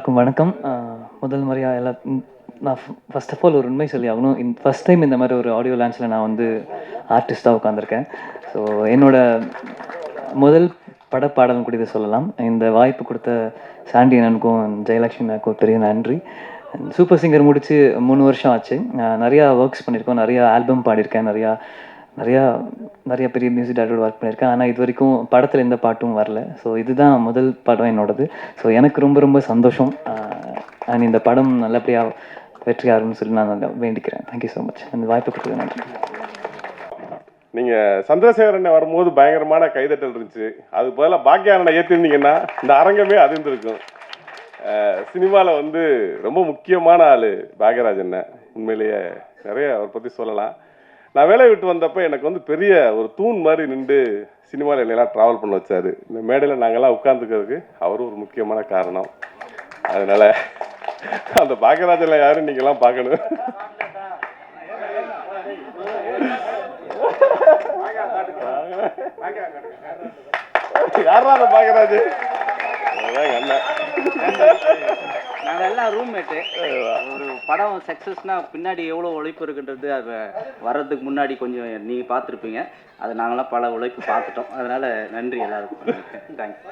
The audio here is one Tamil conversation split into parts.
எல்லாருக்கும் வணக்கம். முதல் முறையாக நான் ஃபர்ஸ்ட் ஆஃப் ஆல் ஒரு உண்மை சொல்லி ஆகணும். ஃபர்ஸ்ட் டைம் இந்த மாதிரி ஒரு ஆடியோ லான்ச்சில் நான் வந்து ஆர்டிஸ்ட்டாக உட்காந்துருக்கேன். ஸோ என்னோட முதல் படப்பாடல்னு கூட இதை சொல்லலாம். இந்த வாய்ப்பு கொடுத்த சாண்டி அண்ணனுக்கும் ஜெயலக்ஷ்மி மேக்கும் பெரிய நன்றி. சூப்பர் சிங்கர் முடித்து 3 வருஷம் ஆச்சு. நிறையா ஒர்க்ஸ் பண்ணியிருக்கோம், நிறையா ஆல்பம் பாடியிருக்கேன், நிறையா நிறையா நிறைய பெரிய மியூசிக் டைரக்டர் ஒர்க் பண்ணியிருக்கேன். ஆனால் இது வரைக்கும் படத்தில் எந்த பாட்டும் வரல. ஸோ இதுதான் முதல் படம் என்னோடது. ஸோ எனக்கு ரொம்ப ரொம்ப சந்தோஷம். அண்ட் இந்த படம் நல்லபடியாக வெற்றியாகும்னு சொல்லி நான் வேண்டிக்கிறேன். Thank you so much. அந்த வாய்ப்பு கொடுத்தது நன்றி. நீங்கள் சந்திரசேகரனை வரும்போது பயங்கரமான கைதட்டல் இருந்துச்சு. அது பதிலாக பாக்கியானனை ஏற்றிருந்தீங்கன்னா இந்த அரங்கமே அதிர்ந்திருக்கும். சினிமாவில் வந்து ரொம்ப முக்கியமான ஆள் பாக்யராஜன். உண்மையிலேயே நிறைய அவரை பற்றி சொல்லலாம். நான் வேலையை விட்டு வந்தப்போ எனக்கு வந்து பெரிய ஒரு தூண் மாதிரி நின்று சினிமாவில் என்னெல்லாம் ட்ராவல் பண்ண வச்சார். இந்த மேடையில் நாங்கள்லாம் உட்காந்துக்கிறதுக்கு அவரும் ஒரு முக்கியமான காரணம். அதனால் அந்த பாக்யராஜனில் யாரும் நீங்கள்லாம் பார்க்கணும். யாரா அந்த பாக்யராஜ்? நாங்கள் எல்லாம் ரூம்மேட்டு. ஒரு படம் சக்ஸஸ்னால் பின்னாடி எவ்வளோ உழைப்பு இருக்குன்றது அது வர்றதுக்கு முன்னாடி கொஞ்சம் நீங்கள் பார்த்துருப்பீங்க. அதை நாங்களாம் பல உழைப்பு பார்த்துட்டோம். அதனால் நன்றி எல்லாருக்கும். தேங்க்ஸ்.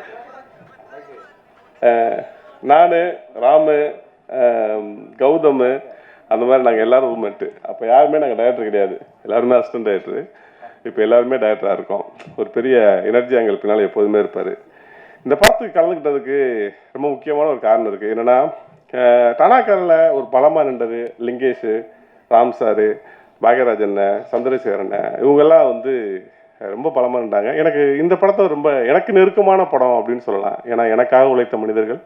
நான், ராமு, கௌதம் அந்த மாதிரி நாங்கள் எல்லோரும் ரூம்மேட்டு. அப்போ யாருமே நாங்கள் டைரக்டர் கிடையாது, எல்லாருமே அசிஸ்டன்ட் டைரக்டரு. இப்போ எல்லாருமே டைரக்டராக இருக்கோம். ஒரு பெரிய எனர்ஜி எங்கள் பின்னால் எப்போதுமே இருப்பார். இந்த படத்துக்கு கலந்துக்கிட்டதுக்கு ரொம்ப முக்கியமான ஒரு காரணம் இருக்குது. என்னென்னா, டனாக்காரில் ஒரு பலமாக நின்றது லிங்கேஷ், ராம் சார், பாக்யராஜன், சந்திரசேகரன், இவங்கெல்லாம் வந்து ரொம்ப பலமாக நின்றாங்க. எனக்கு இந்த படத்தை ரொம்ப எனக்கு நெருக்கமான படம் அப்படின்னு சொல்லலாம். ஏன்னா எனக்காக உழைத்த மனிதர்கள்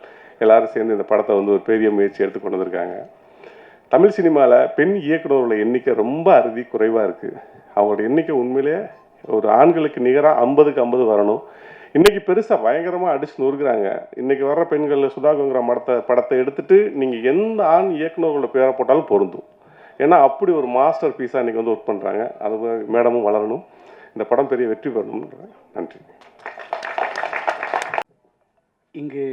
எல்லோரும் சேர்ந்து இந்த படத்தை வந்து ஒரு பெரிய முயற்சி எடுத்து கொண்டு வந்திருக்காங்க. தமிழ் சினிமாவில் பெண் இயக்குநர்களோட எண்ணிக்கை ரொம்ப அறுதி குறைவாக இருக்குது. அவங்களோட எண்ணிக்கை உண்மையிலே ஒரு ஆண்களுக்கு நிகராக 50க்கு 50 வரணும். இன்றைக்கி பெருசாக பயங்கரமாக அடிச்சு நொறுக்குறாங்க. இன்றைக்கி வர்ற பெண்கள் சுதாகங்கிற படத்தை எடுத்துகிட்டு நீங்கள் எந்த ஆண் இயக்குநர்களோட பேரை போட்டாலும் பொருந்தும். ஏன்னா அப்படி ஒரு மாஸ்டர் பீஸாக இன்றைக்கி வந்து ஒர்க் பண்ணுறாங்க. அது மேடமும் வளரணும், இந்த படம் பெரிய வெற்றி பெறணும்ன்ற. நன்றி. இங்கு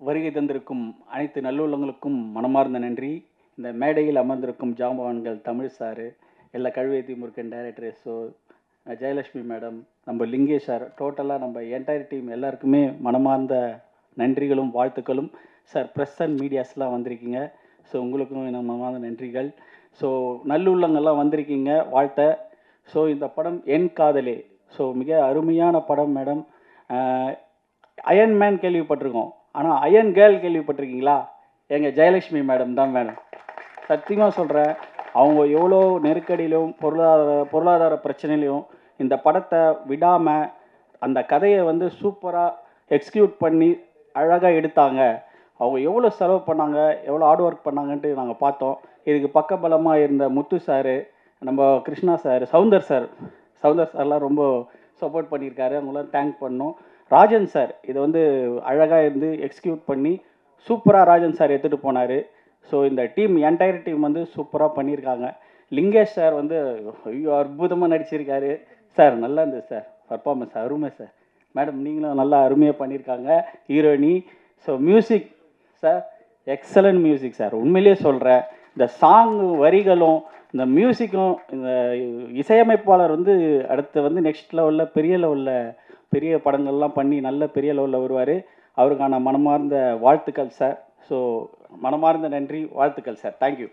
வருகை தந்திருக்கும் அனைத்து நல்லுள்ளங்களுக்கும் மனமார்ந்த நன்றி. இந்த மேடையில் அமர்ந்திருக்கும் ஜாம்பவான்கள் தமிழ் சார், எல்லா Kazhuvethi Murugan director, so Jayalakshmi madam, நம்ம லிங்கேஷ் சார், டோட்டலாக நம்ம என்டையர் டீம் எல்லாருக்குமே மனமார்ந்த நன்றிகளும் வாழ்த்துக்களும். சார் ப்ரெஸ் அண்ட் மீடியாஸ்லாம் வந்திருக்கீங்க, ஸோ உங்களுக்கும் நம்ம மனமார்ந்த நன்றிகள். ஸோ நல்லுள்ளங்கள்லாம் வந்திருக்கீங்க, வாழ்த்த. ஸோ இந்த படம் என் காதலே, ஸோ மிக அருமையான படம் மேடம். அயன் மேன் கேள்விப்பட்டிருக்கோம், ஆனால் அயன் கேர்ள் கேள்விப்பட்டிருக்கீங்களா? எங்கள் ஜெயலக்ஷ்மி மேடம் தான் மேடம். சத்தியமாக சொல்கிறேன், அவங்க எவ்வளோ நெருக்கடியிலும் பொருளாதார பிரச்சனையிலையும் இந்த படத்தை விடாமல் அந்த கதையை வந்து சூப்பராக எக்ஸிக்யூட் பண்ணி அழகாக எடுத்தாங்க. அவங்க எவ்வளோ செலவு பண்ணாங்க, எவ்வளோ ஹார்ட் ஒர்க் பண்ணாங்கன்ட்டு நாங்கள் பார்த்தோம். இதுக்கு பக்கபலமாக இருந்த முத்து சார், நம்ம கிருஷ்ணா சார், சவுந்தர் சார்லாம் ரொம்ப சப்போர்ட் பண்ணியிருக்காரு. அவங்களாம் தேங்க் பண்ணோம். ராஜன் சார் இதை வந்து அழகாக இருந்து எக்ஸிக்யூட் பண்ணி சூப்பராக ராஜன் சார் எடுத்துகிட்டு போனார். ஸோ இந்த டீம் என்டையர் டீம் வந்து சூப்பராக பண்ணியிருக்காங்க. லிங்கேஷ் சார் வந்து ஐயோ அற்புதமாக நடிச்சிருக்காரு சார். நல்லா இருந்தது சார் பர்ஃபார்மன்ஸ், அருமை சார். மேடம் நீங்களும் நல்லா அருமையாக பண்ணியிருக்காங்க, ஹீரோயினி. So music sir, excellent music sir. உண்மையிலேயே சொல்கிறேன், இந்த சாங்கு வரிகளும் இந்த மியூசிக்கும் இந்த இசையமைப்பாளர் வந்து அடுத்து வந்து நெக்ஸ்ட் லெவலில் பெரிய படங்கள்லாம் பண்ணி நல்ல பெரிய லெவலில் வருவார். அவருக்கான மனமார்ந்த வாழ்த்துக்கள் சார். ஸோ மனமார்ந்த நன்றி, வாழ்த்துக்கள் சார். தேங்க்யூ.